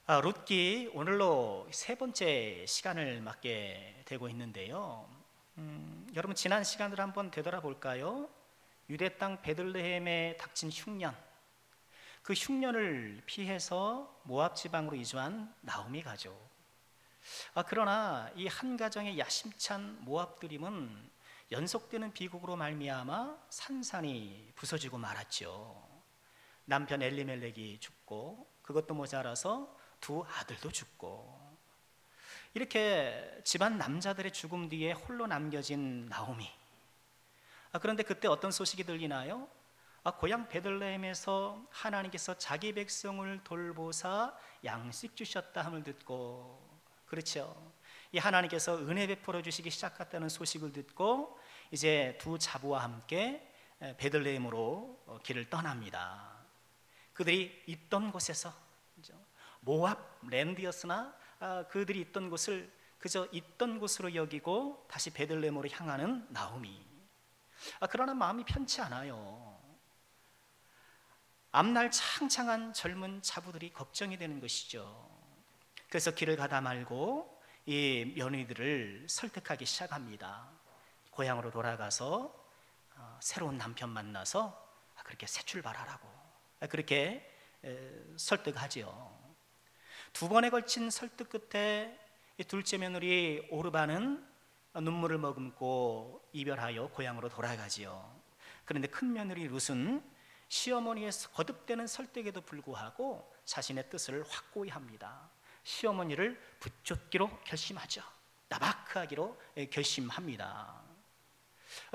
룻기 오늘로 세 번째 시간을 맡게 되고 있는데요. 여러분 지난 시간을 한번 되돌아볼까요? 유대 땅 베들레헴에 닥친 흉년, 그 흉년을 피해서 모압 지방으로 이주한 나오미 가족. 그러나 이 한 가정의 야심찬 모압 드림은 연속되는 비극으로 말미암아 산산이 부서지고 말았죠. 남편 엘리멜렉이 죽고 그것도 모자라서 두 아들도 죽고, 이렇게 집안 남자들의 죽음 뒤에 홀로 남겨진 나오미. 그런데 그때 어떤 소식이 들리나요? 고향 베들레헴에서 하나님께서 자기 백성을 돌보사 양식 주셨다 함을 듣고, 그렇죠, 이 하나님께서 은혜 베풀어 주시기 시작했다는 소식을 듣고 이제 두 자부와 함께 베들레헴으로 길을 떠납니다. 그들이 있던 곳에서, 모압 랜드였으나 그들이 있던 곳을 그저 있던 곳으로 여기고 다시 베들레헴으로 향하는 나오미. 그러나 마음이 편치 않아요. 앞날 창창한 젊은 자부들이 걱정이 되는 것이죠. 그래서 길을 가다 말고 이 며느리들을 설득하기 시작합니다. 고향으로 돌아가서 새로운 남편 만나서 그렇게 새 출발하라고, 그렇게 설득하지요. 두 번에 걸친 설득 끝에 이 둘째 며느리 오르바는 눈물을 머금고 이별하여 고향으로 돌아가지요. 그런데 큰 며느리 룻은 시어머니의 거듭되는 설득에도 불구하고 자신의 뜻을 확고히 합니다. 시어머니를 붙잡기로 결심하죠. 나박하기로 결심합니다.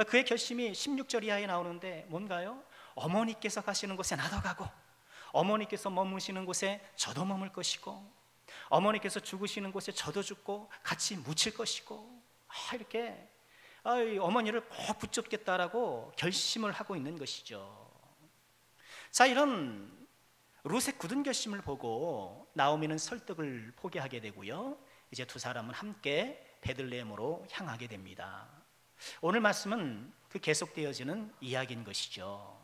그의 결심이 16절 이하에 나오는데 뭔가요? 어머니께서 가시는 곳에 나도 가고, 어머니께서 머무시는 곳에 저도 머물 것이고, 어머니께서 죽으시는 곳에 저도 죽고 같이 묻힐 것이고, 이렇게 어머니를 꼭 붙잡겠다라고 결심을 하고 있는 것이죠. 자, 이런 룻의 굳은 결심을 보고 나오미는 설득을 포기하게 되고요, 이제 두 사람은 함께 베들레헴으로 향하게 됩니다. 오늘 말씀은 그 계속되어지는 이야기인 것이죠.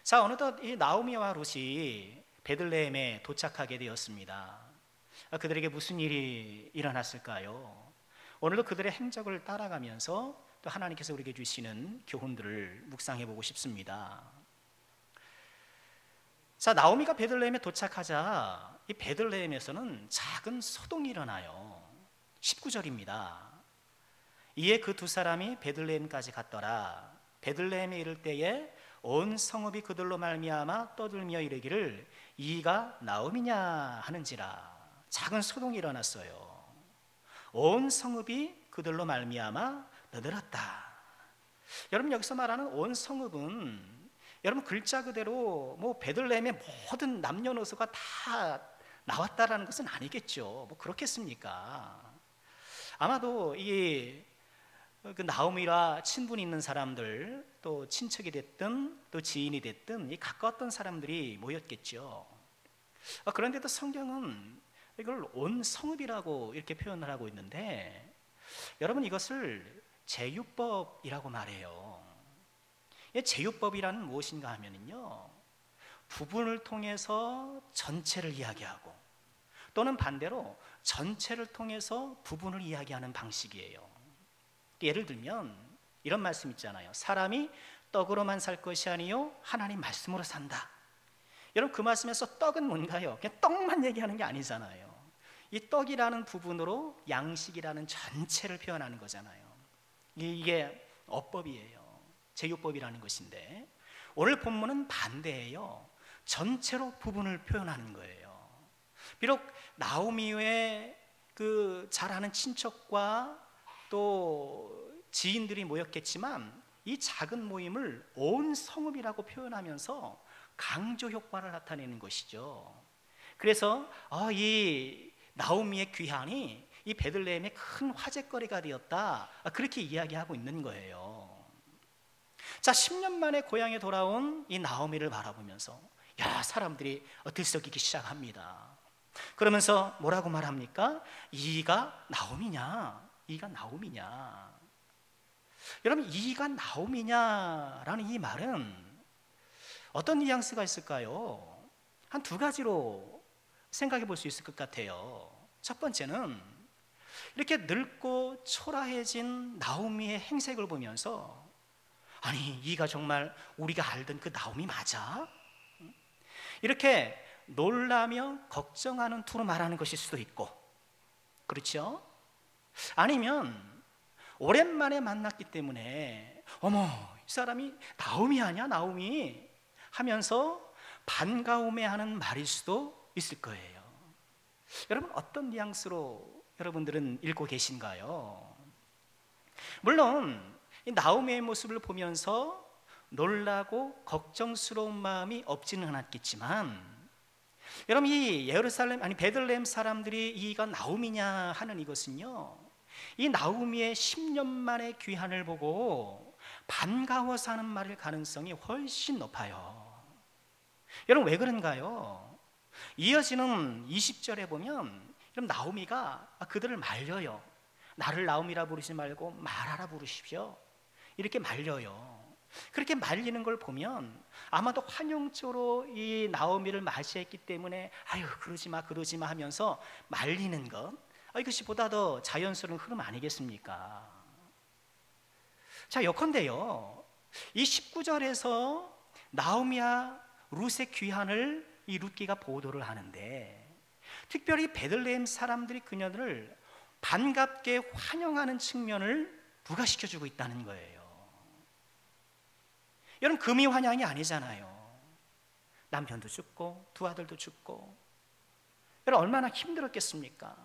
자, 어느덧 이 나오미와 룻이 베들레헴에 도착하게 되었습니다. 그들에게 무슨 일이 일어났을까요? 오늘도 그들의 행적을 따라가면서 또 하나님께서 우리에게 주시는 교훈들을 묵상해 보고 싶습니다. 자, 나오미가 베들레헴에 도착하자 이 베들레헴에서는 작은 소동이 일어나요. 19절입니다. 이에 그 두 사람이 베들레헴까지 갔더라. 베들레헴에 이를 때에 온 성읍이 그들로 말미암아 떠들며 이르기를 이가 나오미냐 하는지라. 작은 소동이 일어났어요. 온 성읍이 그들로 말미암아 너들었다. 여러분, 여기서 말하는 온 성읍은 여러분 글자 그대로 베들레헴의 모든 남녀노소가 다 나왔다라는 것은 아니겠죠. 그렇겠습니까? 아마도 그 나오미와 친분이 있는 사람들, 또 친척이 됐든 또 지인이 됐든 이 가까웠던 사람들이 모였겠죠. 그런데도 성경은 이걸 온 성읍이라고 이렇게 표현을 하고 있는데, 여러분 이것을 제유법이라고 말해요. 이 제유법이라는 무엇인가 하면은요, 부분을 통해서 전체를 이야기하고 또는 반대로 전체를 통해서 부분을 이야기하는 방식이에요. 예를 들면 이런 말씀 있잖아요. 사람이 떡으로만 살 것이 아니요 하나님 말씀으로 산다. 여러분, 그 말씀에서 떡은 뭔가요? 그냥 떡만 얘기하는 게 아니잖아요. 이 떡이라는 부분으로 양식이라는 전체를 표현하는 거잖아요. 이게 어법이에요. 제유법이라는 것인데, 오늘 본문은 반대예요. 전체로 부분을 표현하는 거예요. 비록 나오미의 그 잘 아는 친척과 또 지인들이 모였겠지만 이 작은 모임을 온 성읍이라고 표현하면서 강조 효과를 나타내는 것이죠. 그래서 이 나오미의 귀환이 이 베들레헴의 큰 화제거리가 되었다, 그렇게 이야기하고 있는 거예요. 자, 10년 만에 고향에 돌아온 이 나오미를 바라보면서 여러 사람들이 들썩이기 시작합니다. 그러면서 뭐라고 말합니까? 이가 나오미냐? 이가 나오미냐? 여러분, 이가 나오미냐라는 이 말은 어떤 뉘앙스가 있을까요? 한 두 가지로 생각해 볼 수 있을 것 같아요. 첫 번째는 이렇게 늙고 초라해진 나오미의 행색을 보면서, 아니 이가 정말 우리가 알던 그 나오미 맞아? 이렇게 놀라며 걱정하는 투로 말하는 것일 수도 있고, 그렇죠? 아니면 오랜만에 만났기 때문에 어머 이 사람이 나오미 아니야 나오미 하면서 반가움해하는 말일 수도 있을 거예요. 여러분 어떤 뉘앙스로 여러분들은 읽고 계신가요? 물론 이 나오미의 모습을 보면서 놀라고 걱정스러운 마음이 없지는 않았겠지만, 여러분 이 예루살렘 아니 베들레헴 사람들이 이가 나오미냐 하는 이것은요, 이 나오미의 10년 만의 귀환을 보고 반가워서 하는 말일 가능성이 훨씬 높아요. 여러분 왜 그런가요? 이어지는 20절에 보면 여러분 나오미가 그들을 말려요. 나를 나오미라 부르지 말고 마라라 부르십시오. 이렇게 말려요. 그렇게 말리는 걸 보면 아마도 환영조로 이 나오미를 맞이했기 때문에 아유 그러지 마 하면서 말리는 것, 이것이 보다 더 자연스러운 흐름 아니겠습니까? 자, 예컨대요 이 19절에서 나오미와 룻의 귀환을 이 룻기가 보도를 하는데, 특별히 베들레헴 사람들이 그녀들을 반갑게 환영하는 측면을 부각시켜주고 있다는 거예요. 여러분 금이 환영이 아니잖아요. 남편도 죽고 두 아들도 죽고, 여러분 얼마나 힘들었겠습니까?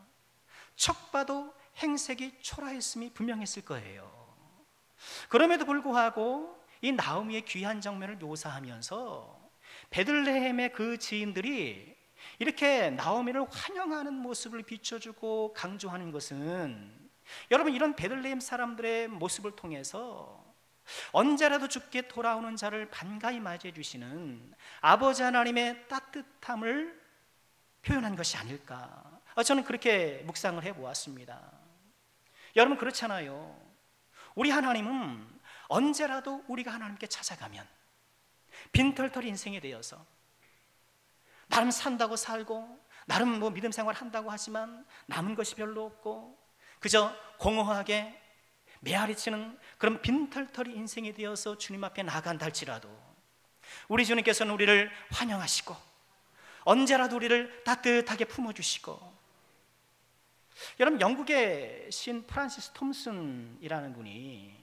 척 봐도 행색이 초라했음이 분명했을 거예요. 그럼에도 불구하고 이 나오미의 귀한 장면을 묘사하면서 베들레헴의 그 지인들이 이렇게 나오미를 환영하는 모습을 비춰주고 강조하는 것은, 여러분 이런 베들레헴 사람들의 모습을 통해서 언제라도 죽게 돌아오는 자를 반가이 맞이해 주시는 아버지 하나님의 따뜻함을 표현한 것이 아닐까, 저는 그렇게 묵상을 해보았습니다. 여러분 그렇잖아요. 우리 하나님은 언제라도 우리가 하나님께 찾아가면 빈털털 인생에 대해서 나름 산다고 살고 나름 뭐 믿음 생활 한다고 하지만 남은 것이 별로 없고 그저 공허하게 메아리치는 그런 빈털털이 인생이 되어서 주님 앞에 나간다 할지라도, 우리 주님께서는 우리를 환영하시고 언제라도 우리를 따뜻하게 품어주시고, 여러분 영국의 신 프란시스 톰슨이라는 분이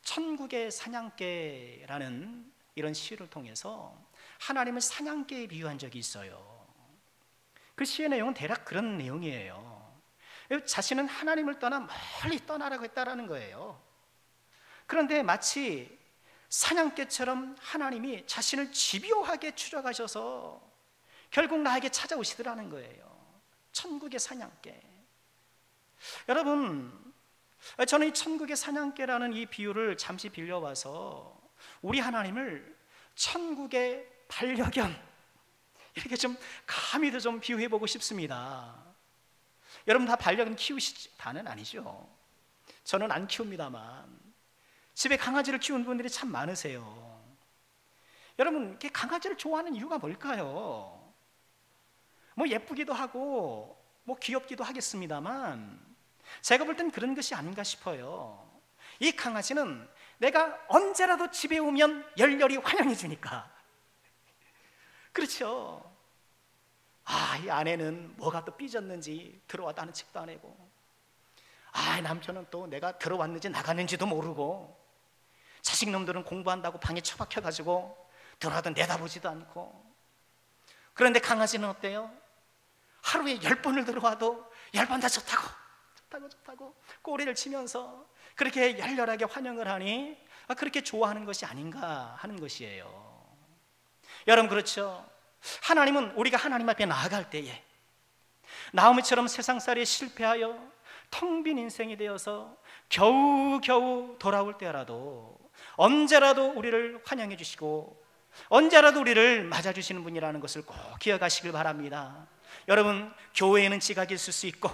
천국의 사냥개라는 이런 시를 통해서 하나님을 사냥개에 비유한 적이 있어요. 그 시의 내용은 대략 그런 내용이에요. 자신은 하나님을 떠나 멀리 떠나라고 했다라는 거예요. 그런데 마치 사냥개처럼 하나님이 자신을 집요하게 추적하셔서 결국 나에게 찾아오시더라는 거예요. 천국의 사냥개. 여러분 저는 이 천국의 사냥개라는 이 비유를 잠시 빌려와서 우리 하나님을 천국의 반려견, 이렇게 좀 감히 더 좀 비유해보고 싶습니다. 여러분 다 반려견 키우시지? 다는 아니죠. 저는 안 키웁니다만 집에 강아지를 키우는 분들이 참 많으세요. 여러분 이렇게 강아지를 좋아하는 이유가 뭘까요? 뭐 예쁘기도 하고 뭐 귀엽기도 하겠습니다만 제가 볼 땐 그런 것이 아닌가 싶어요. 이 강아지는 내가 언제라도 집에 오면 열렬히 환영해 주니까. 그렇죠. 이 아내는 뭐가 또 삐졌는지 들어와도 아는 척도 안 하고, 남편은 또 내가 들어왔는지 나갔는지도 모르고, 자식놈들은 공부한다고 방에 처박혀가지고 들어와도 내다보지도 않고. 그런데 강아지는 어때요? 하루에 10번을 들어와도 10번 다 좋다고 꼬리를 치면서 그렇게 열렬하게 환영을 하니 그렇게 좋아하는 것이 아닌가 하는 것이에요. 여러분 그렇죠? 하나님은 우리가 하나님 앞에 나아갈 때에 나오미처럼 세상살이에 실패하여 텅 빈 인생이 되어서 겨우겨우 돌아올 때라도 언제라도 우리를 환영해 주시고 언제라도 우리를 맞아주시는 분이라는 것을 꼭 기억하시길 바랍니다. 여러분 교회에는 지각이 있을 수 있고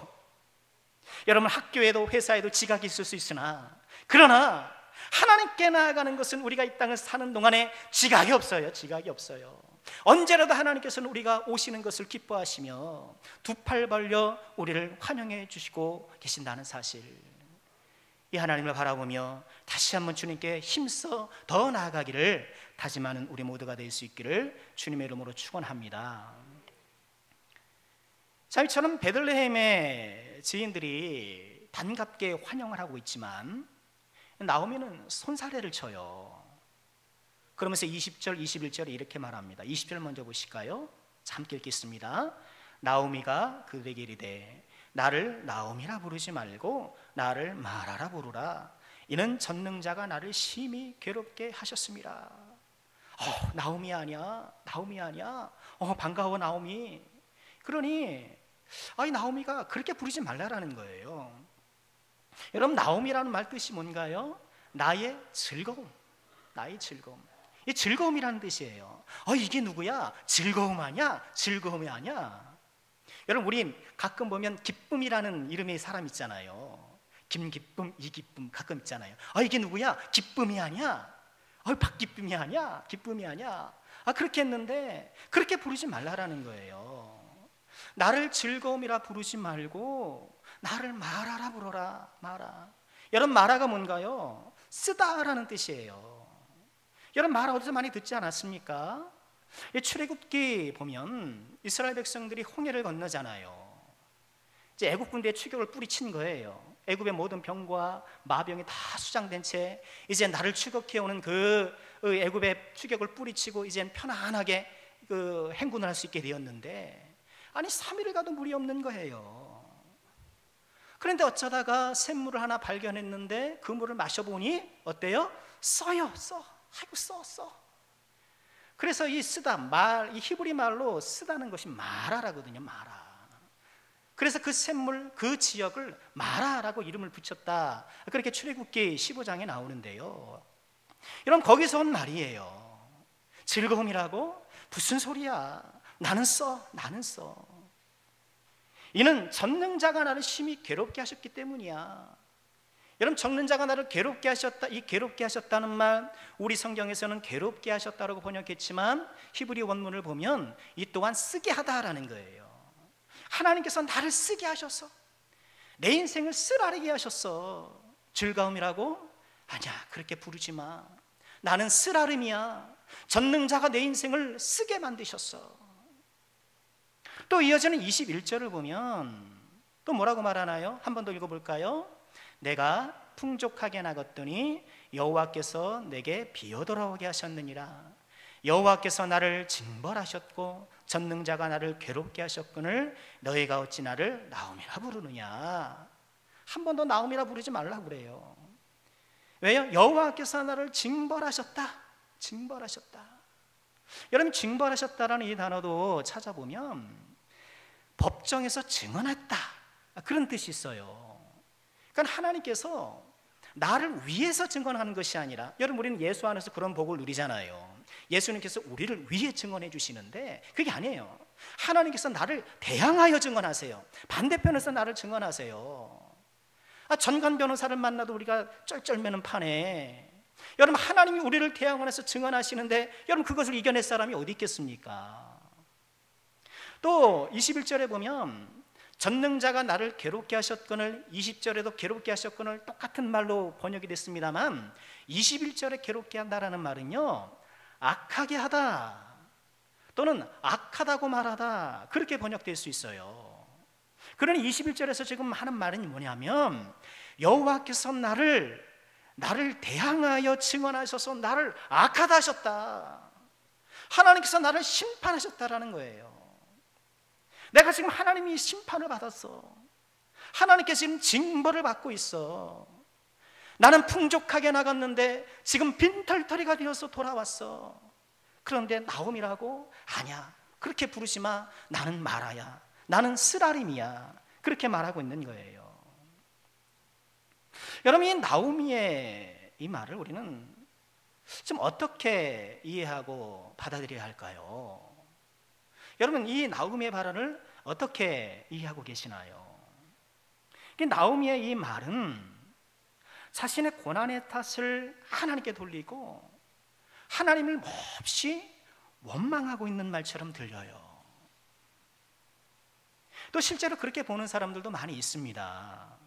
여러분 학교에도 회사에도 지각이 있을 수 있으나, 그러나 하나님께 나아가는 것은 우리가 이 땅을 사는 동안에 지각이 없어요. 지각이 없어요. 언제라도 하나님께서는 우리가 오시는 것을 기뻐하시며 두 팔 벌려 우리를 환영해 주시고 계신다는 사실, 이 하나님을 바라보며 다시 한번 주님께 힘써 더 나아가기를 다짐하는 우리 모두가 될 수 있기를 주님의 이름으로 축원합니다. 자, 이처럼 베들레헴의 지인들이 반갑게 환영을 하고 있지만 나오미는 손사래를 쳐요. 그러면서 20절, 21절에 이렇게 말합니다. 20절 먼저 보실까요? 함께 읽겠습니다. 나오미가 그들에게 이르되 나를 나오미라 부르지 말고 나를 마라라 부르라. 이는 전능자가 나를 심히 괴롭게 하셨습니다. 나오미 아니야? 나오미 아니야? 반가워 나오미. 그러니 나오미가 그렇게 부르지 말라라는 거예요. 여러분, 나오미라는 말 뜻이 뭔가요? 나의 즐거움, 나의 즐거움. 이 즐거움이라는 뜻이에요. 이게 누구야? 즐거움 아니야? 즐거움이 아니야? 여러분, 우리 가끔 보면 기쁨이라는 이름의 사람 있잖아요. 김기쁨, 이기쁨 가끔 있잖아요. 이게 누구야? 기쁨이 아니야? 박기쁨이 아니야? 기쁨이 아니야? 그렇게 했는데 그렇게 부르지 말라라는 거예요. 나를 즐거움이라 부르지 말고 나를 마라라 부르라. 마라. 여러분, 마라가 뭔가요? 쓰다라는 뜻이에요. 여러분, 마라 어디서 많이 듣지 않았습니까? 출애굽기 보면 이스라엘 백성들이 홍해를 건너잖아요. 이제 애굽 군대의 추격을 뿌리친 거예요. 애굽의 모든 병과 마병이 다 수장된 채 이제 나를 추격해오는 그 애굽의 추격을 뿌리치고 이젠 편안하게 행군을 할 수 있게 되었는데, 3일을 가도 물이 없는 거예요. 그런데 어쩌다가 샘물을 하나 발견했는데 그 물을 마셔보니 어때요? 써요. 써. 그래서 이 쓰다, 이 히브리 말로 쓰다는 것이 마라라거든요. 마라. 그래서 그 샘물, 그 지역을 마라라고 이름을 붙였다. 그렇게 출애굽기 15장에 나오는데요. 여러분, 거기서 온 말이에요. 즐거움이라고? 무슨 소리야? 나는 써. 이는 전능자가 나를 심히 괴롭게 하셨기 때문이야. 여러분, 전능자가 나를 괴롭게 하셨다. 이 괴롭게 하셨다는 말, 우리 성경에서는 괴롭게 하셨다라고 번역했지만 히브리 원문을 보면 이 또한 쓰게 하다라는 거예요. 하나님께서 나를 쓰게 하셔서 내 인생을 쓰라리게 하셨어. 즐거움이라고? 아니야, 그렇게 부르지 마. 나는 쓰라름이야. 전능자가 내 인생을 쓰게 만드셨어. 또 이어지는 21절을 보면 또 뭐라고 말하나요? 한 번 더 읽어볼까요? 내가 풍족하게 나갔더니 여호와께서 내게 비어 돌아오게 하셨느니라. 여호와께서 나를 징벌하셨고 전능자가 나를 괴롭게 하셨거늘 너희가 어찌 나를 나오미라 부르느냐. 한 번 더 나오미라 부르지 말라고 그래요. 왜요? 여호와께서 나를 징벌하셨다. 여러분, 징벌하셨다라는 이 단어도 찾아보면 법정에서 증언했다, 그런 뜻이 있어요. 그러니까 하나님께서 나를 위해서 증언하는 것이 아니라, 여러분, 우리는 예수 안에서 그런 복을 누리잖아요. 예수님께서 우리를 위해 증언해 주시는데 그게 아니에요. 하나님께서 나를 대항하여 증언하세요. 반대편에서 나를 증언하세요. 전관 변호사를 만나도 우리가 쩔쩔매는 판에, 여러분, 하나님이 우리를 대항해서 증언하시는데 여러분, 그것을 이겨낼 사람이 어디 있겠습니까? 또 21절에 보면 전능자가 나를 괴롭게 하셨거늘, 20절에도 괴롭게 하셨거늘 똑같은 말로 번역이 됐습니다만 21절에 괴롭게 한다라는 말은요, 악하게 하다 또는 악하다고 말하다, 그렇게 번역될 수 있어요. 그러니 21절에서 지금 하는 말은 뭐냐면 여호와께서 나를 대항하여 증언하셔서 나를 악하다 하셨다. 하나님께서 나를 심판하셨다라는 거예요. 내가 지금 하나님이 심판을 받았어. 하나님께서 지금 징벌을 받고 있어. 나는 풍족하게 나갔는데 지금 빈털터리가 되어서 돌아왔어. 그런데 나옴이라고? 아니야, 그렇게 부르지 마. 나는 마라야. 나는 스라림이야. 그렇게 말하고 있는 거예요. 여러분, 이 나오미의 이 말을 우리는 좀 어떻게 이해하고 받아들여야 할까요? 여러분, 이 나오미의 발언을 어떻게 이해하고 계시나요? 나오미의 이 말은 자신의 고난의 탓을 하나님께 돌리고 하나님을 몹시 원망하고 있는 말처럼 들려요. 또 실제로 그렇게 보는 사람들도 많이 있습니다.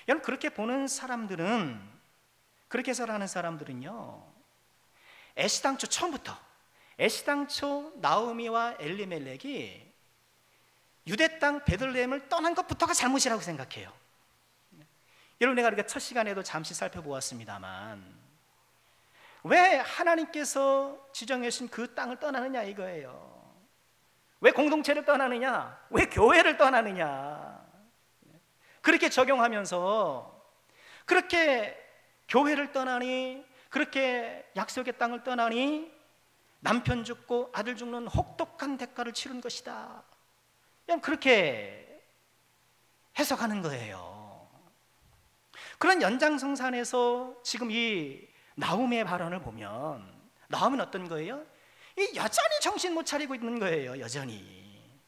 여러분, 그렇게 보는 사람들은, 그렇게 살아가는 사람들은요, 애시당초 처음부터, 애시당초 나오미와 엘리멜렉이 유대 땅 베들레헴을 떠난 것부터가 잘못이라고 생각해요. 여러분, 내가 우리가 첫 시간에도 잠시 살펴보았습니다만, 왜 하나님께서 지정해 주신 그 땅을 떠나느냐 이거예요. 왜 공동체를 떠나느냐? 왜 교회를 떠나느냐? 그렇게 적용하면서 그렇게 교회를 떠나니, 그렇게 약속의 땅을 떠나니 남편 죽고 아들 죽는 혹독한 대가를 치른 것이다. 그냥 그렇게 해석하는 거예요. 그런 연장성산에서 지금 이 나오미의 발언을 보면, 나오미는 어떤 거예요? 이 여전히 정신 못 차리고 있는 거예요. 여전히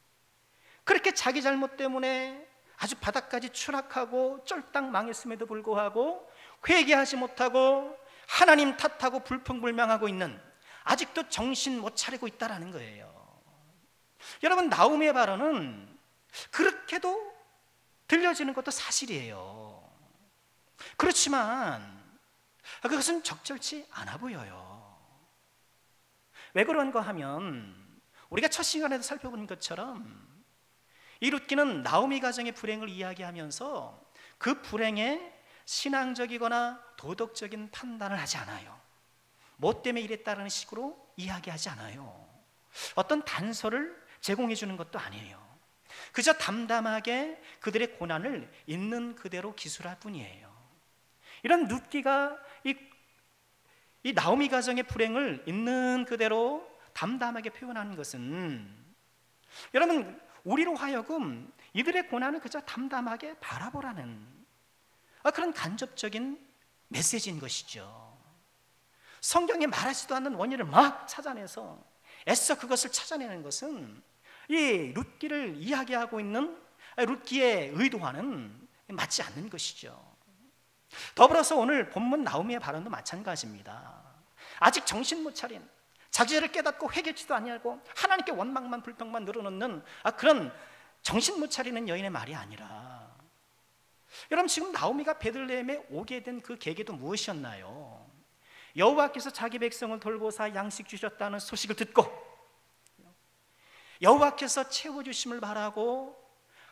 그렇게 자기 잘못 때문에 아주 바닥까지 추락하고 쫄딱 망했음에도 불구하고 회개하지 못하고 하나님 탓하고 불평불명하고 있는, 아직도 정신 못 차리고 있다라는 거예요. 여러분, 나오미의 발언은 그렇게도 들려지는 것도 사실이에요. 그렇지만 그것은 적절치 않아 보여요. 왜 그런가 하면, 우리가 첫 시간에도 살펴본 것처럼 이 룻기는 나오미 가정의 불행을 이야기하면서 그 불행에 신앙적이거나 도덕적인 판단을 하지 않아요. 뭐 때문에 이랬다는 식으로 이야기하지 않아요. 어떤 단서를 제공해 주는 것도 아니에요. 그저 담담하게 그들의 고난을 있는 그대로 기술할 뿐이에요. 이런 룻기가 이 나오미 가정의 불행을 있는 그대로 담담하게 표현하는 것은, 여러분, 우리로 하여금 이들의 고난을 그저 담담하게 바라보라는 그런 간접적인 메시지인 것이죠. 성경에 말하지도 않는 원인을 막 찾아내서 애써 그것을 찾아내는 것은 이 룻기를 이야기하고 있는 룻기의 의도와는 맞지 않는 것이죠. 더불어서 오늘 본문 나오미의 발언도 마찬가지입니다. 아직 정신 못 차린, 자기를 깨닫고 회개치도 아니하고 하나님께 원망만 불평만 늘어놓는 그런 정신 못 차리는 여인의 말이 아니라, 여러분, 지금 나오미가 베들레헴에 오게 된 그 계기도 무엇이었나요? 여호와께서 자기 백성을 돌보사 양식 주셨다는 소식을 듣고 여호와께서 채워주심을 바라고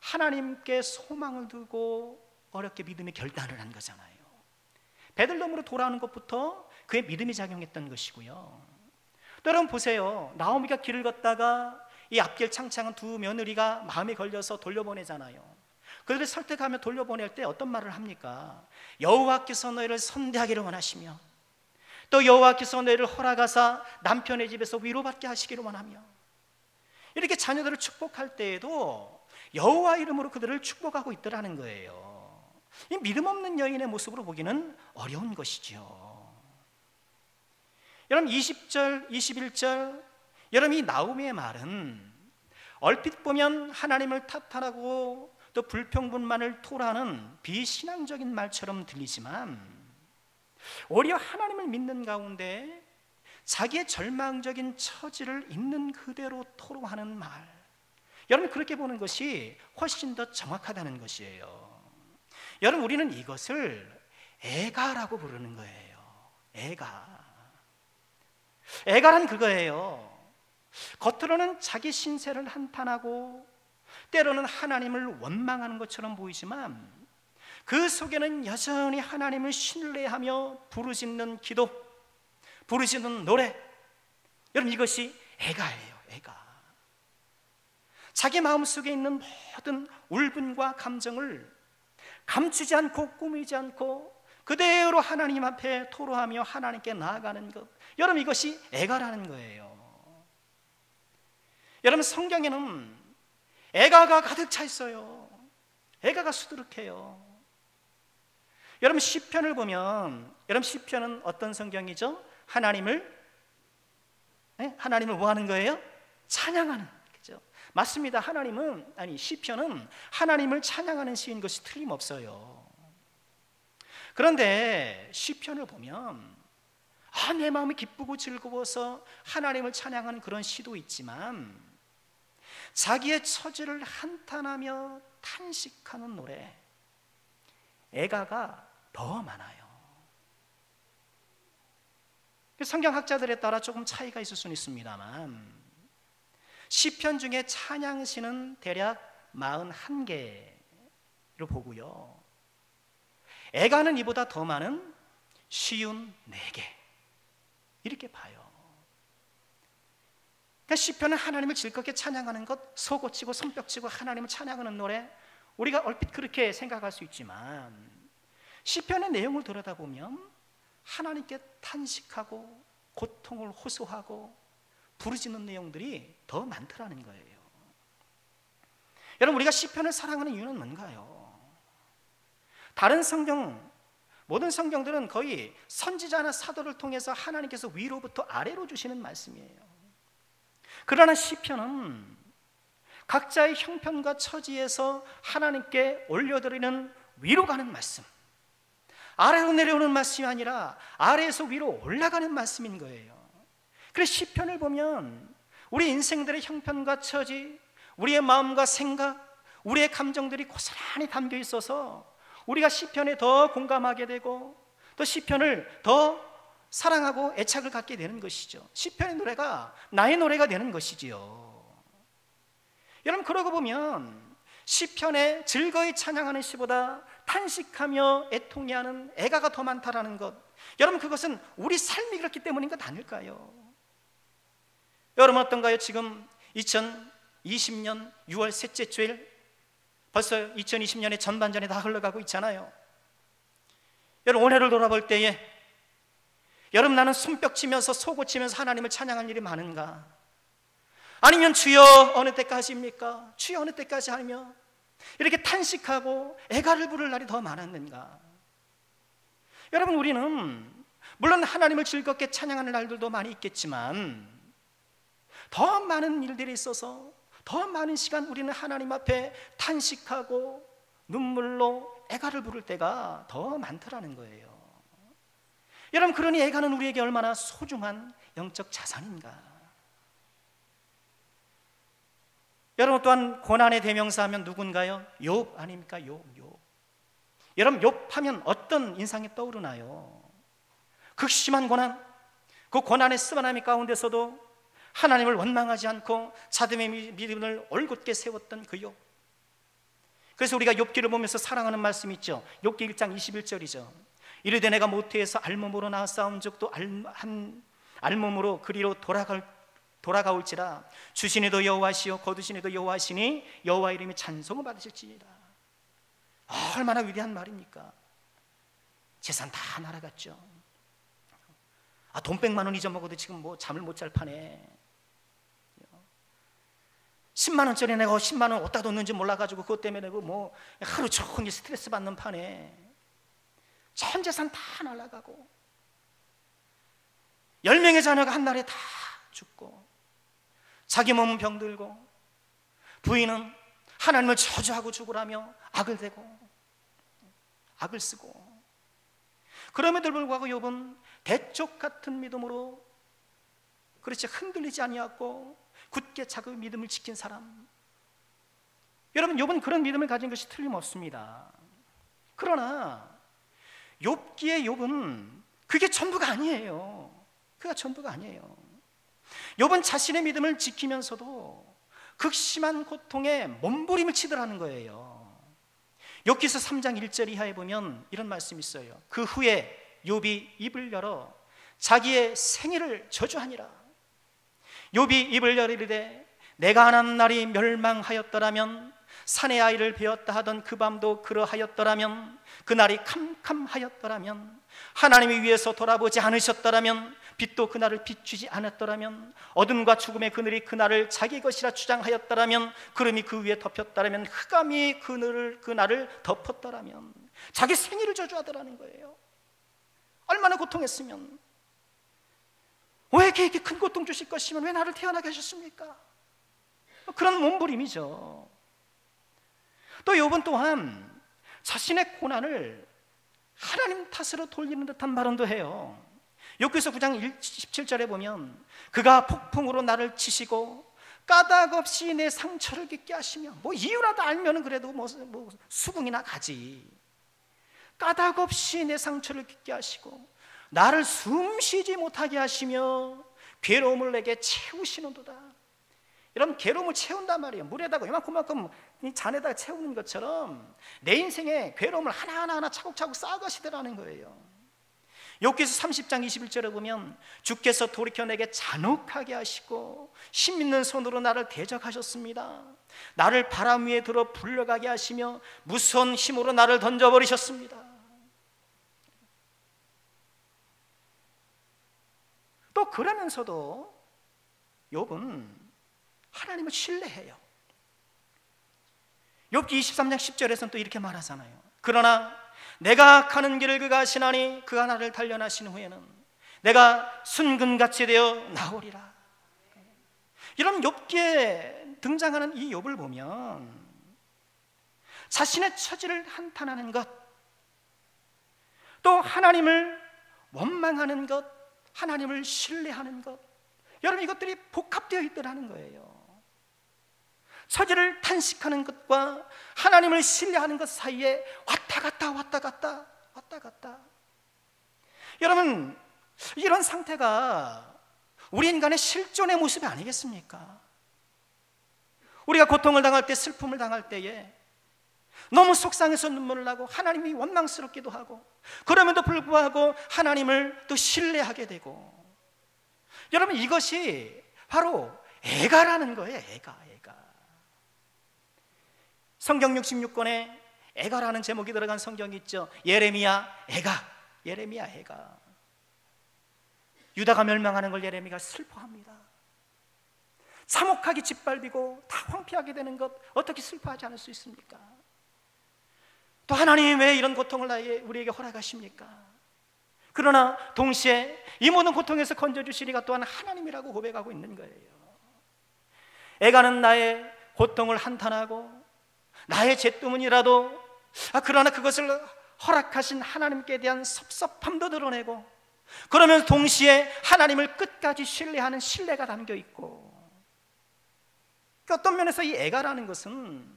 하나님께 소망을 두고 어렵게 믿음의 결단을 한 거잖아요. 베들레헴으로 돌아오는 것부터 그의 믿음이 작용했던 것이고요. 또 여러분 보세요. 나오미가 길을 걷다가 이 앞길 창창한 두 며느리가 마음에 걸려서 돌려보내잖아요. 그들을 설득하며 돌려보낼 때 어떤 말을 합니까? 여호와께서 너희를 선대하기를 원하시며 또 여호와께서 너희를 허락하사 남편의 집에서 위로받게 하시기를 원하며, 이렇게 자녀들을 축복할 때에도 여호와 이름으로 그들을 축복하고 있더라는 거예요. 이 믿음 없는 여인의 모습으로 보기는 어려운 것이죠. 여러분, 20절, 21절, 여러분, 이 나오미의 말은 얼핏 보면 하나님을 탓하라고 또 불평불만을 토로하는 비신앙적인 말처럼 들리지만, 오히려 하나님을 믿는 가운데 자기의 절망적인 처지를 있는 그대로 토로하는 말, 여러분, 그렇게 보는 것이 훨씬 더 정확하다는 것이에요. 여러분, 우리는 이것을 애가라고 부르는 거예요. 애가란 그거예요. 겉으로는 자기 신세를 한탄하고 때로는 하나님을 원망하는 것처럼 보이지만 그 속에는 여전히 하나님을 신뢰하며 부르짖는 기도, 부르짖는 노래, 여러분, 이것이 애가예요. 애가. 자기 마음속에 있는 모든 울분과 감정을 감추지 않고 꾸미지 않고 그대로 하나님 앞에 토로하며 하나님께 나아가는 것, 여러분, 이것이 애가라는 거예요. 여러분, 성경에는 애가가 가득 차 있어요. 애가가 수두룩해요. 여러분, 시편을 보면, 여러분, 시편은 어떤 성경이죠? 하나님을 뭐 하는 거예요? 찬양하는, 그죠? 맞습니다. 시편은 하나님을 찬양하는 시인 것이 틀림없어요. 그런데 시편을 보면 내 마음이 기쁘고 즐거워서 하나님을 찬양하는 그런 시도 있지만, 자기의 처지를 한탄하며 탄식하는 노래, 애가가 더 많아요. 성경학자들에 따라 조금 차이가 있을 수는 있습니다만, 시편 중에 찬양시는 대략 41개로 보고요, 애가는 이보다 더 많은 54개 이렇게 봐요. 그러니까 시편은 하나님을 즐겁게 찬양하는 것, 소고치고 손뼉치고 하나님을 찬양하는 노래, 우리가 얼핏 그렇게 생각할 수 있지만, 시편의 내용을 들여다보면 하나님께 탄식하고 고통을 호소하고 부르짖는 내용들이 더 많더라는 거예요. 여러분, 우리가 시편을 사랑하는 이유는 뭔가요? 다른 성경, 모든 성경들은 거의 선지자나 사도를 통해서 하나님께서 위로부터 아래로 주시는 말씀이에요. 그러나 시편은 각자의 형편과 처지에서 하나님께 올려드리는 위로 가는 말씀, 아래로 내려오는 말씀이 아니라 아래에서 위로 올라가는 말씀인 거예요. 그래서 시편을 보면 우리 인생들의 형편과 처지, 우리의 마음과 생각, 우리의 감정들이 고스란히 담겨 있어서 우리가 시편에 더 공감하게 되고 또 시편을 더 사랑하고 애착을 갖게 되는 것이죠. 시편의 노래가 나의 노래가 되는 것이지요. 여러분, 그러고 보면 시편에 즐거이 찬양하는 시보다 탄식하며 애통해하는 애가가 더 많다라는 것, 여러분, 그것은 우리 삶이 그렇기 때문인 것 아닐까요? 여러분 어떤가요? 지금 2020년 6월 셋째 주일, 벌써 2020년의 전반전이 다 흘러가고 있잖아요. 여러분, 올해를 돌아볼 때에 여러분, 나는 손뼉치면서 소고치면서 하나님을 찬양할 일이 많은가? 아니면 주여 어느 때까지입니까? 주여 어느 때까지 하며 이렇게 탄식하고 애가를 부를 날이 더 많았는가? 여러분, 우리는 물론 하나님을 즐겁게 찬양하는 날들도 많이 있겠지만 더 많은 일들이 있어서 더 많은 시간 우리는 하나님 앞에 탄식하고 눈물로 애가를 부를 때가 더 많더라는 거예요. 여러분, 그러니 애가는 우리에게 얼마나 소중한 영적 자산인가? 여러분, 또한 고난의 대명사 하면 누군가요? 욥 아닙니까? 욥. 여러분, 욥 하면 어떤 인상이 떠오르나요? 극심한 고난, 그 고난의 쓰나미 가운데서도 하나님을 원망하지 않고 자듬의 믿음을 올곧게 세웠던 그 욥. 그래서 우리가 욥기를 보면서 사랑하는 말씀이 있죠. 욥기 1장 21절이죠. 이르되 내가 모태에서 알몸으로 낳아 싸운 적도 알몸으로 그리로 돌아가올지라. 주신 이도 여호와시요 거두신 이도 여호와시니 여호와 이름이 찬송을 받으실지니라. 얼마나 위대한 말입니까? 재산 다 날아갔죠. 돈 100만 원 잊어먹어도 지금 뭐 잠을 못 잘 판에 10만 원짜리 내가 10만 원 어디다 뒀는지 몰라가지고 그것 때문에 뭐 하루 종일 스트레스 받는 판에 전 재산 다 날아가고 10명의 자녀가 한 날에 다 죽고 자기 몸은 병들고 부인은 하나님을 저주하고 죽으라며 악을 대고 악을 쓰고, 그럼에도 불구하고 욥은 대쪽 같은 믿음으로 그렇지 흔들리지 아니하고 굳게 자기 믿음을 지킨 사람. 여러분, 욥은 그런 믿음을 가진 것이 틀림없습니다. 그러나 욥기의 욥은 그게 전부가 아니에요. 그가 전부가 아니에요. 욥은 자신의 믿음을 지키면서도 극심한 고통에 몸부림을 치더라는 거예요. 욥기서 3장 1절 이하에 보면 이런 말씀이 있어요. 그 후에 욥이 입을 열어 자기의 생일을 저주하니라. 욥이 입을 열어 이르되 내가 한 날이 멸망하였더라면 산의 아이를 베었다 하던 그 밤도 그러하였더라면 그날이 캄캄하였더라면 하나님이 위에서 돌아보지 않으셨더라면 빛도 그날을 비추지 않았더라면 어둠과 죽음의 그늘이 그날을 자기 것이라 주장하였더라면 구름이 그 위에 덮였더라면 흑암이 그날을 덮었더라면 자기 생일을 저주하더라는 거예요. 얼마나 고통했으면, 왜 이렇게 큰 고통 주실 것이면 왜 나를 태어나게 하셨습니까? 그런 몸부림이죠. 또 욥은 또한 자신의 고난을 하나님 탓으로 돌리는 듯한 발언도 해요. 욥기서 9장 17절에 보면 그가 폭풍으로 나를 치시고 까닭없이 내 상처를 깊게 하시며, 뭐 이유라도 알면은 그래도 뭐 수긍이나 가지. 까닭없이 내 상처를 깊게 하시고 나를 숨쉬지 못하게 하시며 괴로움을 내게 채우시는도다. 여러분, 괴로움을 채운단 말이에요. 물에다가 이만큼만큼 잔에다가 채우는 것처럼 내 인생에 괴로움을 하나하나 차곡차곡 쌓아가시더라는 거예요. 욥기서 30장 21절에 보면 주께서 돌이켜 내게 잔혹하게 하시고 힘있는 손으로 나를 대적하셨습니다. 나를 바람 위에 들어 불려가게 하시며 무서운 힘으로 나를 던져버리셨습니다. 또 그러면서도 욥은 하나님을 신뢰해요. 욥기 23장 10절에서는 또 이렇게 말하잖아요. 그러나 내가 가는 길을 그가 아시나니 그가 나를 단련하신 후에는 내가 순금같이 되어 나오리라. 이런 욥기에 등장하는 이 욥을 보면 자신의 처지를 한탄하는 것, 또 하나님을 원망하는 것, 하나님을 신뢰하는 것, 여러분 이것들이 복합되어 있더라는 거예요. 처지를 탄식하는 것과 하나님을 신뢰하는 것 사이에 왔다 갔다 왔다 갔다 왔다 갔다. 여러분, 이런 상태가 우리 인간의 실존의 모습이 아니겠습니까? 우리가 고통을 당할 때, 슬픔을 당할 때에 너무 속상해서 눈물을 나고 하나님이 원망스럽기도 하고, 그럼에도 불구하고 하나님을 또 신뢰하게 되고, 여러분 이것이 바로 애가라는 거예요. 애가. 성경 66권에 애가라는 제목이 들어간 성경이 있죠. 예레미야 애가. 예레미야 애가. 유다가 멸망하는 걸 예레미야가 슬퍼합니다. 참혹하게 짓밟히고 다 황폐하게 되는 것 어떻게 슬퍼하지 않을 수 있습니까? 또 하나님이 왜 이런 고통을 우리에게 허락하십니까? 그러나 동시에 이 모든 고통에서 건져주시리가 또한 하나님이라고 고백하고 있는 거예요. 애가는 나의 고통을 한탄하고 나의 잿더문이라도 그러나 그것을 허락하신 하나님께 대한 섭섭함도 드러내고, 그러면서 동시에 하나님을 끝까지 신뢰하는 신뢰가 담겨 있고, 어떤 면에서 이 애가라는 것은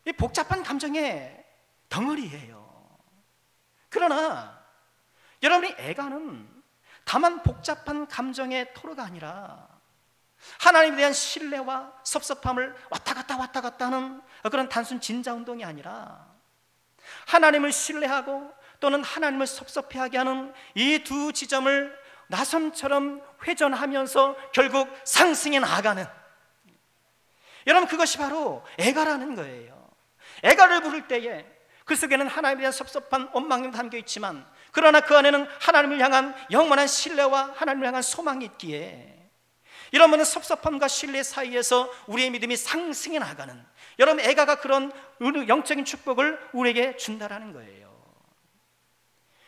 이 복잡한 감정의 덩어리예요. 그러나 여러분이 애가는 다만 복잡한 감정의 토로가 아니라 하나님에 대한 신뢰와 섭섭함을 왔다 갔다 하는 그런 단순 진자운동이 아니라 하나님을 신뢰하고 또는 하나님을 섭섭해하게 하는 이 두 지점을 나섬처럼 회전하면서 결국 상승해 나아가는, 여러분 그것이 바로 애가라는 거예요. 애가를 부를 때에 그 속에는 하나님에 대한 섭섭한 원망이 담겨 있지만, 그러나 그 안에는 하나님을 향한 영원한 신뢰와 하나님을 향한 소망이 있기에 이런 모든 섭섭함과 신뢰 사이에서 우리의 믿음이 상승해 나가는, 여러분 애가가 그런 영적인 축복을 우리에게 준다라는 거예요.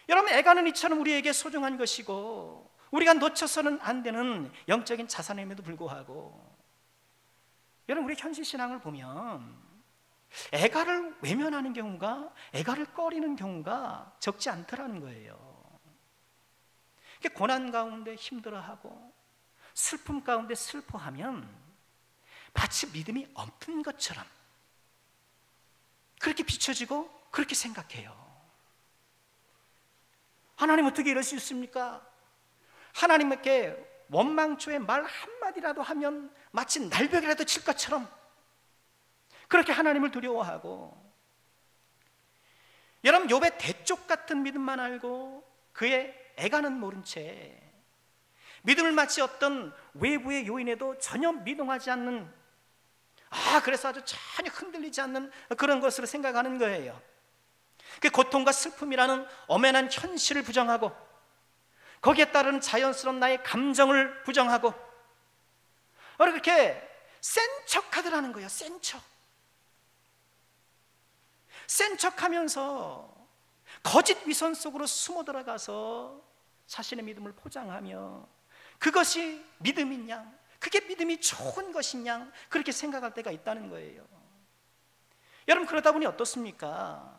여러분 애가는 이처럼 우리에게 소중한 것이고 우리가 놓쳐서는 안 되는 영적인 자산임에도 불구하고, 여러분 우리 현실 신앙을 보면 애가를 외면하는 경우가, 애가를 꺼리는 경우가 적지 않더라는 거예요. 고난 가운데 힘들어하고 슬픔 가운데 슬퍼하면 마치 믿음이 없는 것처럼 그렇게 비춰지고 그렇게 생각해요. 하나님 어떻게 이럴 수 있습니까? 하나님께 원망초에 말 한마디라도 하면 마치 날벼락이라도 칠 것처럼 그렇게 하나님을 두려워하고, 여러분 욥의 대쪽 같은 믿음만 알고 그의 애가는 모른 채 믿음을 마치 어떤 외부의 요인에도 전혀 미동하지 않는, 그래서 아주 전혀 흔들리지 않는 그런 것으로 생각하는 거예요. 그 고통과 슬픔이라는 엄연한 현실을 부정하고 거기에 따르는 자연스러운 나의 감정을 부정하고 그렇게 센 척하더라는 거예요. 센 척하면서 거짓 위선 속으로 숨어 들어가서 자신의 믿음을 포장하며 그것이 믿음인 양, 그게 믿음이 좋은 것인 양 그렇게 생각할 때가 있다는 거예요. 여러분 그러다 보니 어떻습니까?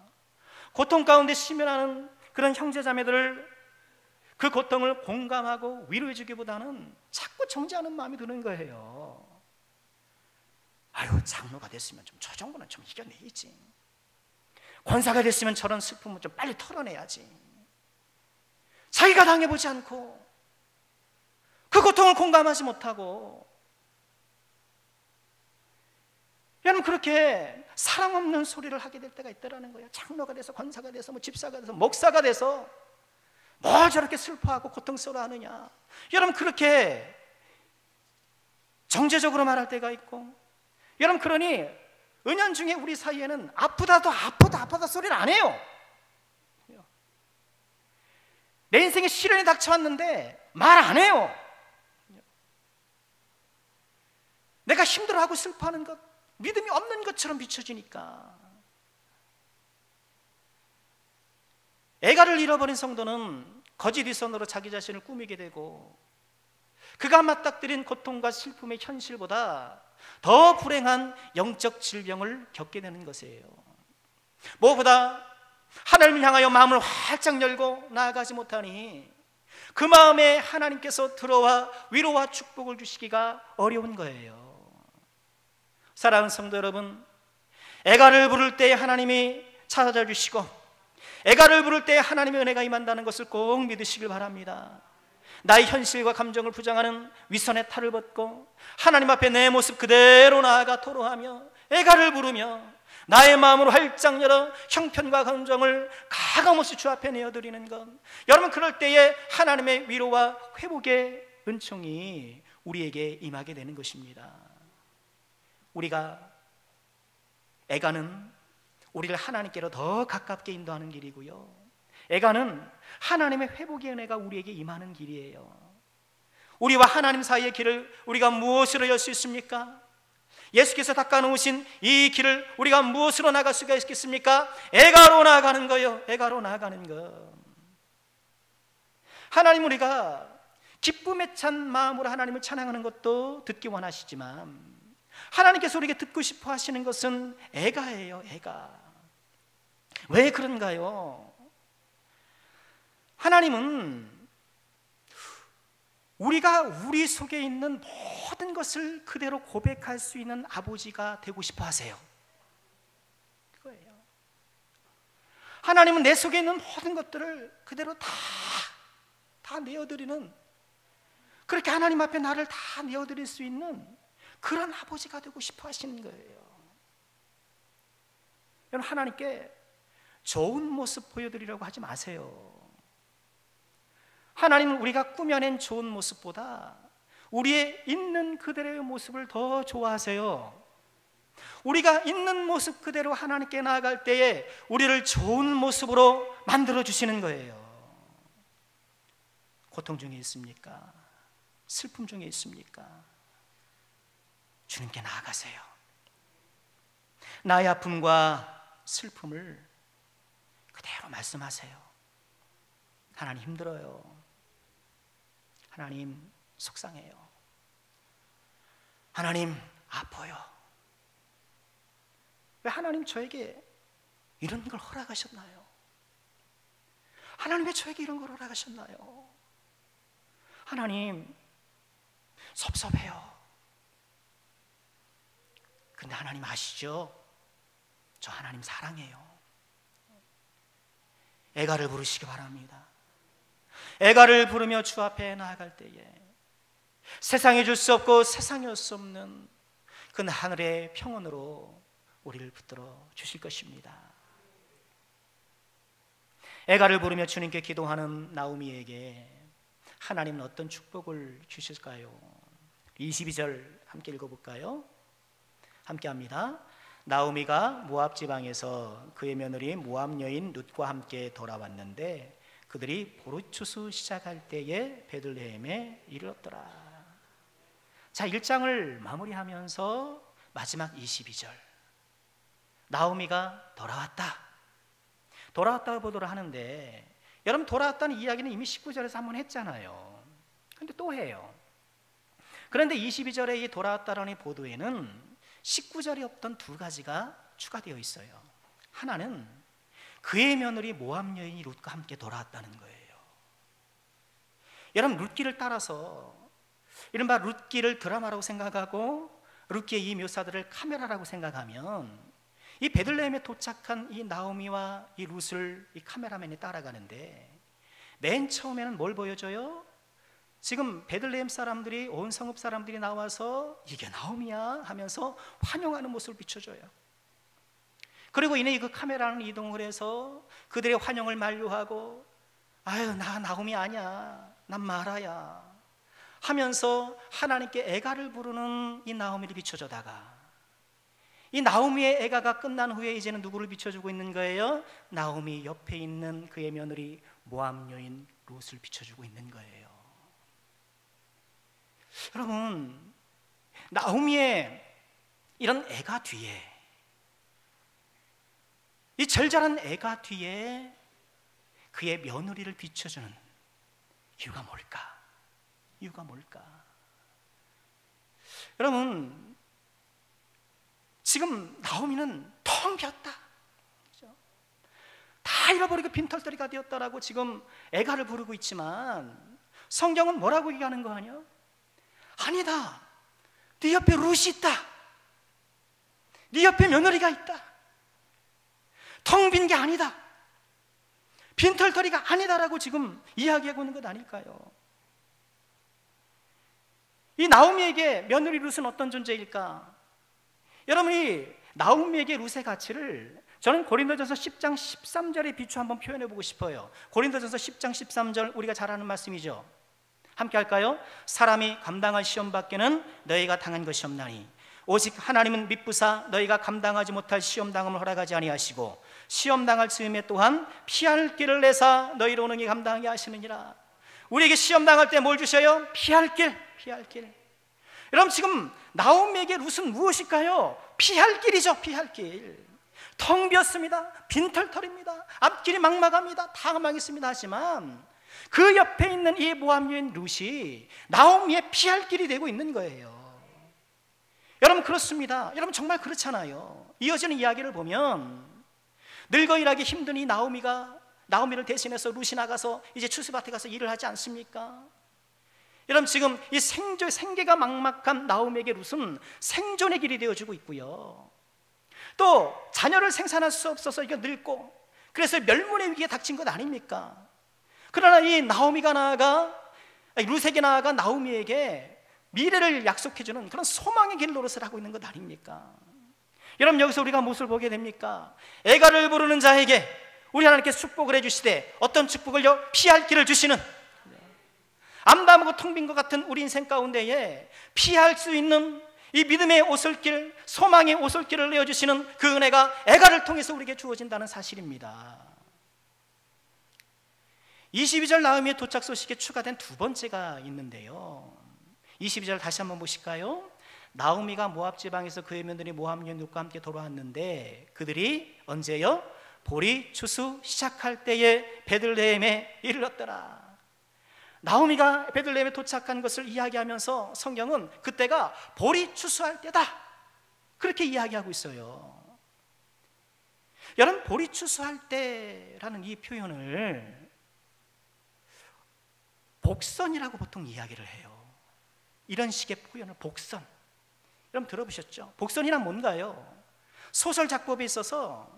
고통 가운데 심연하는 그런 형제자매들을 그 고통을 공감하고 위로해 주기보다는 자꾸 정죄하는 마음이 드는 거예요. 아유, 장로가 됐으면 좀 저 정도는 좀 이겨내야지. 권사가 됐으면 저런 슬픔을 좀 빨리 털어내야지. 자기가 당해보지 않고 그 고통을 공감하지 못하고, 여러분 그렇게 사랑 없는 소리를 하게 될 때가 있다라는 거예요. 장로가 돼서 권사가 돼서 뭐 집사가 돼서 목사가 돼서 뭘 저렇게 슬퍼하고 고통스러워하느냐. 여러분 그렇게 정죄적으로 말할 때가 있고, 여러분 그러니 은연중에 우리 사이에는 아프다도 아프다 소리를 안 해요. 내 인생에 시련이 닥쳐왔는데 말 안 해요. 내가 힘들어하고 슬퍼하는 것, 믿음이 없는 것처럼 비춰지니까. 애가를 잃어버린 성도는 거짓 위선으로 자기 자신을 꾸미게 되고, 그가 맞닥뜨린 고통과 슬픔의 현실보다 더 불행한 영적 질병을 겪게 되는 것이에요. 무엇보다 하나님을 향하여 마음을 활짝 열고 나아가지 못하니 그 마음에 하나님께서 들어와 위로와 축복을 주시기가 어려운 거예요. 사랑하는 성도 여러분, 애가를 부를 때 하나님이 찾아주시고 애가를 부를 때 하나님의 은혜가 임한다는 것을 꼭 믿으시길 바랍니다. 나의 현실과 감정을 부정하는 위선의 탈을 벗고 하나님 앞에 내 모습 그대로 나아가 토로하며 애가를 부르며 나의 마음으로 활짝 열어 형편과 감정을 가감없이 주 앞에 내어드리는 것, 여러분 그럴 때에 하나님의 위로와 회복의 은총이 우리에게 임하게 되는 것입니다. 우리가 애가는 우리를 하나님께로 더 가깝게 인도하는 길이고요, 애가는 하나님의 회복의 은혜가 우리에게 임하는 길이에요. 우리와 하나님 사이의 길을 우리가 무엇으로 열 수 있습니까? 예수께서 닦아놓으신 이 길을 우리가 무엇으로 나갈 수가 있겠습니까? 애가로 나아가는 거예요. 애가로 나아가는 것. 하나님, 우리가 기쁨에 찬 마음으로 하나님을 찬양하는 것도 듣기 원하시지만 하나님께서 우리에게 듣고 싶어 하시는 것은 애가예요. 애가. 왜 그런가요? 하나님은 우리가 우리 속에 있는 모든 것을 그대로 고백할 수 있는 아버지가 되고 싶어 하세요. 그거예요. 하나님은 내 속에 있는 모든 것들을 그대로 다 내어드리는, 그렇게 하나님 앞에 나를 다 내어드릴 수 있는 그런 아버지가 되고 싶어 하시는 거예요. 여러분, 하나님께 좋은 모습 보여드리려고 하지 마세요. 하나님은 우리가 꾸며낸 좋은 모습보다 우리의 있는 그대로의 모습을 더 좋아하세요. 우리가 있는 모습 그대로 하나님께 나아갈 때에 우리를 좋은 모습으로 만들어 주시는 거예요. 고통 중에 있습니까? 슬픔 중에 있습니까? 주님께 나아가세요. 나의 아픔과 슬픔을 그대로 말씀하세요. 하나님 힘들어요. 하나님 속상해요. 하나님 아파요. 왜 하나님 저에게 이런 걸 허락하셨나요? 하나님 왜 저에게 이런 걸 허락하셨나요? 하나님 섭섭해요. 근데 하나님 아시죠? 저 하나님 사랑해요. 애가를 부르시기 바랍니다. 애가를 부르며 주 앞에 나아갈 때에 세상에 줄 수 없고 세상에 올 수 없는 그 하늘의 평온으로 우리를 붙들어 주실 것입니다. 애가를 부르며 주님께 기도하는 나오미에게 하나님은 어떤 축복을 주실까요? 22절 함께 읽어볼까요? 함께 합니다. 나오미가 모압 지방에서 그의 며느리 모압 여인 룻과 함께 돌아왔는데 그들이 보르추수 시작할 때에 베들레헴에 이르렀더라. 자, 1장을 마무리하면서 마지막 22절, 나오미가 돌아왔다 보도록 하는데, 여러분 돌아왔다는 이야기는 이미 19절에서 한번 했잖아요. 근데 또 해요. 그런데 22절에 이 돌아왔다라는 보도에는 19절에 없던 두 가지가 추가되어 있어요. 하나는 그의 며느리 모압 여인 룻과 함께 돌아왔다는 거예요. 여러분, 룻기를 따라서 이른바 룻기를 드라마라고 생각하고 룻기의 이 묘사들을 카메라라고 생각하면 이 베들레헴에 도착한 이 나오미와 이 룻을 이 카메라맨이 따라가는데 맨 처음에는 뭘 보여줘요? 지금 베들레헴 사람들이, 온 성읍 사람들이 나와서 이게 나오미야 하면서 환영하는 모습을 비춰줘요. 그리고 이내 그 카메라는 이동을 해서 그들의 환영을 만류하고, 아유, 나 나오미 아니야, 난 마라야 하면서 하나님께 애가를 부르는 이 나오미를 비춰주다가, 이 나오미의 애가가 끝난 후에 이제는 누구를 비춰주고 있는 거예요? 나오미 옆에 있는 그의 며느리 모압 여인 룻을 비춰주고 있는 거예요. 여러분, 나오미의 이런 애가 뒤에, 이 절절한 애가 뒤에 그의 며느리를 비춰주는 이유가 뭘까? 이유가 뭘까? 여러분, 지금 나오미는 텅 비었다, 그렇죠? 다 잃어버리고 빈털터리가 되었다라고 지금 애가를 부르고 있지만 성경은 뭐라고 얘기하는 거 아니야? 아니다, 네 옆에 룻이 있다, 네 옆에 며느리가 있다, 텅 빈 게 아니다, 빈털터리가 아니다라고 지금 이야기하고 있는 것 아닐까요? 이 나오미에게 며느리 룻은 어떤 존재일까? 여러분이 나오미에게 룻의 가치를 저는 고린도전서 10장 13절에 비추어 한번 표현해 보고 싶어요. 고린도전서 10장 13절, 우리가 잘 아는 말씀이죠. 함께 할까요? 사람이 감당할 시험 밖에는 너희가 당한 것이 없나니 오직 하나님은 미쁘사 너희가 감당하지 못할 시험 당함을 허락하지 아니하시고 시험 당할 즈음에 또한 피할 길을 내사 너희로 능히 감당하게 하시느니라. 우리에게 시험 당할 때 뭘 주셔요? 피할 길, 피할 길. 여러분, 지금 나오미에게 룻은 무엇일까요? 피할 길이죠. 피할 길. 텅 비었습니다. 빈털털입니다. 앞길이 막막합니다. 다 망했습니다. 하지만 그 옆에 있는 이 모압 여인 룻이 나오미의 피할 길이 되고 있는 거예요. 여러분, 그렇습니다. 여러분, 정말 그렇잖아요. 이어지는 이야기를 보면 늙어 일하기 힘든 이 나오미를 대신해서 룻이 나가서 이제 추수밭에 가서 일을 하지 않습니까? 여러분, 지금 이 생계가 막막한 나오미에게 룻은 생존의 길이 되어주고 있고요, 또 자녀를 생산할 수 없어서 이게 늙고 그래서 멸문의 위기에 닥친 것 아닙니까? 그러나 이 룻에게 나아가 나오미에게 미래를 약속해주는 그런 소망의 길 노릇을 하고 있는 것 아닙니까? 여러분, 여기서 우리가 무엇을 보게 됩니까? 애가를 부르는 자에게 우리 하나님께서 축복을 해주시되 어떤 축복을요? 피할 길을 주시는, 암담하고 텅 빈 것 같은 우리 인생 가운데에 피할 수 있는 이 믿음의 오솔길, 소망의 오솔길을 내어주시는 그 은혜가 애가를 통해서 우리에게 주어진다는 사실입니다. 22절 나오미의 도착 소식에 추가된 두 번째가 있는데요, 22절 다시 한번 보실까요? 나오미가 모압 지방에서 그의 며느리 모압 여인 룻과 함께 돌아왔는데 그들이 언제요? 보리 추수 시작할 때에 베들레헴에 이르렀더라. 나오미가 베들레헴에 도착한 것을 이야기하면서 성경은 그때가 보리 추수할 때다, 그렇게 이야기하고 있어요. 여러분, 보리 추수할 때라는 이 표현을 복선이라고 보통 이야기를 해요. 이런 식의 표현을 복선, 여러분 들어보셨죠? 복선이란 뭔가요? 소설 작법에 있어서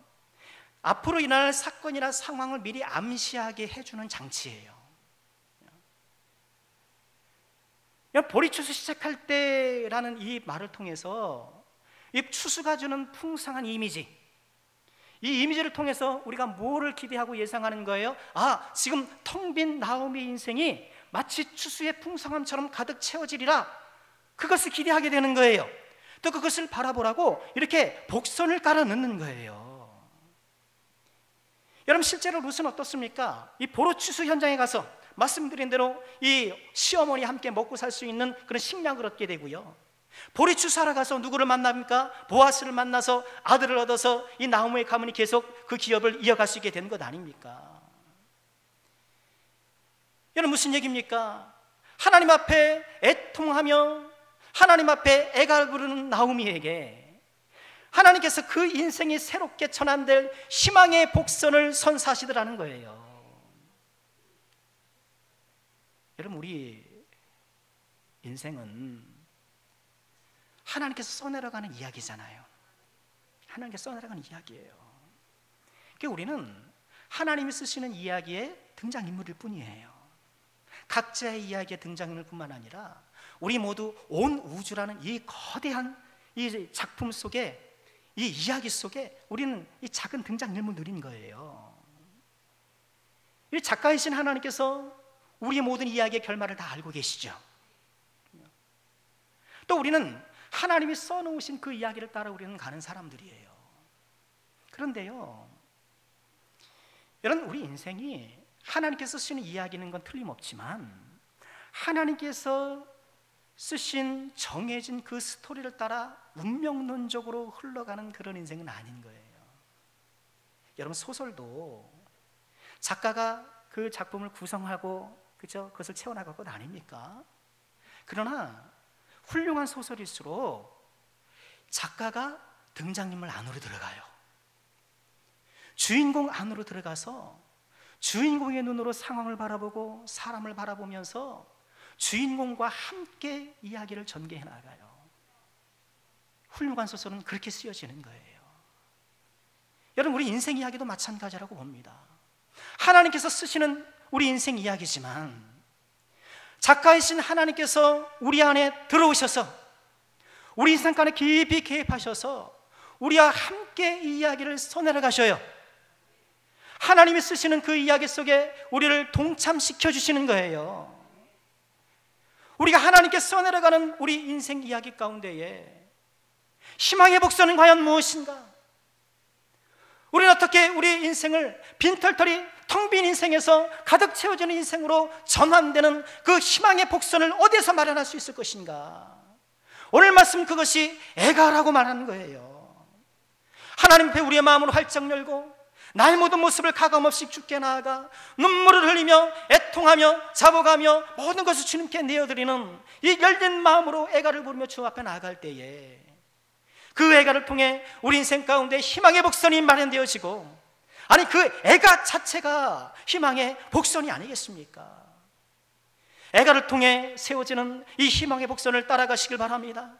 앞으로 일어날 사건이나 상황을 미리 암시하게 해주는 장치예요. 보리 추수 시작할 때라는 이 말을 통해서 이 추수가 주는 풍성한 이미지, 이 이미지를 통해서 우리가 뭐를 기대하고 예상하는 거예요? 아, 지금 텅 빈 나오미 인생이 마치 추수의 풍성함처럼 가득 채워지리라, 그것을 기대하게 되는 거예요. 또 그것을 바라보라고 이렇게 복선을 깔아 넣는 거예요. 여러분, 실제로 룻은 어떻습니까? 이 보로 추수 현장에 가서 말씀드린 대로 이 시어머니 함께 먹고 살 수 있는 그런 식량을 얻게 되고요, 보리 추수하러 가서 누구를 만납니까? 보아스를 만나서 아들을 얻어서 이 나오미의 가문이 계속 그 기업을 이어갈 수 있게 된 것 아닙니까? 여러분, 무슨 얘기입니까? 하나님 앞에 애통하며 하나님 앞에 애가 부르는 나오미에게 하나님께서 그 인생이 새롭게 전환될 희망의 복선을 선사하시더라는 거예요. 여러분, 우리 인생은 하나님께서 써내려가는 이야기잖아요. 하나님께서 써내려가는 이야기예요. 그러니까 우리는 하나님이 쓰시는 이야기의 등장인물일 뿐이에요. 각자의 이야기의 등장인물뿐만 아니라 우리 모두 온 우주라는 이 거대한 이 작품 속에, 이 이야기 속에 우리는 이 작은 등장인물들인 거예요. 이 작가이신 하나님께서 우리 모든 이야기의 결말을 다 알고 계시죠. 또 우리는 하나님이 써놓으신 그 이야기를 따라 우리는 가는 사람들이에요. 그런데요, 여러분, 우리 인생이 하나님께서 쓰시는 이야기는 건 틀림없지만 하나님께서 쓰신 정해진 그 스토리를 따라 운명론적으로 흘러가는 그런 인생은 아닌 거예요. 여러분, 소설도 작가가 그 작품을 구성하고, 그죠? 그것을 채워나갈 것 아닙니까? 그러나 훌륭한 소설일수록 작가가 등장인물 안으로 들어가요. 주인공 안으로 들어가서 주인공의 눈으로 상황을 바라보고 사람을 바라보면서 주인공과 함께 이야기를 전개해 나가요. 훌륭한 소설은 그렇게 쓰여지는 거예요. 여러분, 우리 인생 이야기도 마찬가지라고 봅니다. 하나님께서 쓰시는 우리 인생 이야기지만 작가이신 하나님께서 우리 안에 들어오셔서 우리 인생관에 깊이 개입하셔서 우리와 함께 이 이야기를 써내려 가셔요. 하나님이 쓰시는 그 이야기 속에 우리를 동참시켜 주시는 거예요. 우리가 하나님께 써내려가는 우리 인생 이야기 가운데에 희망의 복선은 과연 무엇인가? 우리는 어떻게 우리 인생을 빈털터리 텅 빈 인생에서 가득 채워지는 인생으로 전환되는 그 희망의 복선을 어디서 마련할 수 있을 것인가? 오늘 말씀 그것이 애가라고 말하는 거예요. 하나님 앞에 우리의 마음을 활짝 열고 나의 모든 모습을 가감없이 주께 나아가 눈물을 흘리며 애통하며 잡아가며 모든 것을 주님께 내어드리는 이 열린 마음으로 애가를 부르며 주 앞에 나아갈 때에 그 애가를 통해 우리 인생 가운데 희망의 복선이 마련되어지고, 아니 그 애가 자체가 희망의 복선이 아니겠습니까? 애가를 통해 세워지는 이 희망의 복선을 따라가시길 바랍니다.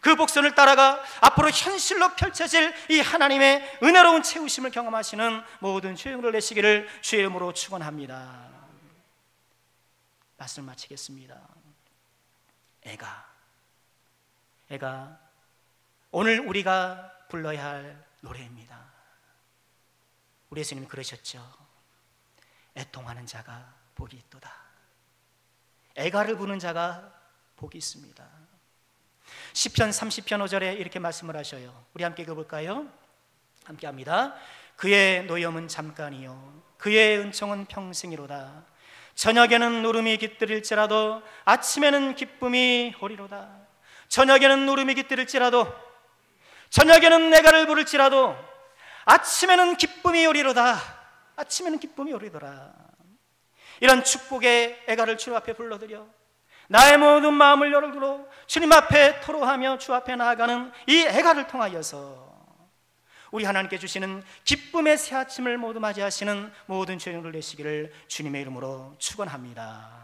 그 복선을 따라가 앞으로 현실로 펼쳐질 이 하나님의 은혜로운 채우심을 경험하시는 모든 주용을 내시기를 주의 이름으로 축원합니다. 말씀을 마치겠습니다. 애가 오늘 우리가 불러야 할 노래입니다. 우리 예수님이 그러셨죠. 애통하는 자가 복이 있도다. 애가를 부는 자가 복이 있습니다. 시편 30편 5절에 이렇게 말씀을 하셔요. 우리 함께 읽어볼까요? 함께 합니다. 그의 노염은 잠깐이요 그의 은총은 평생이로다. 저녁에는 울음이 깃들일지라도 아침에는 기쁨이 오리로다. 저녁에는 울음이 깃들일지라도, 저녁에는 애가를 부를지라도 아침에는 기쁨이 오리로다. 아침에는 기쁨이 오리더라. 이런 축복의 애가를 주 앞에 불러드려 나의 모든 마음을 열어두고 주님 앞에 토로하며 주 앞에 나아가는 이 애가를 통하여서 우리 하나님께 주시는 기쁨의 새 아침을 모두 맞이하시는 모든 죄인을 내시기를 주님의 이름으로 축원합니다.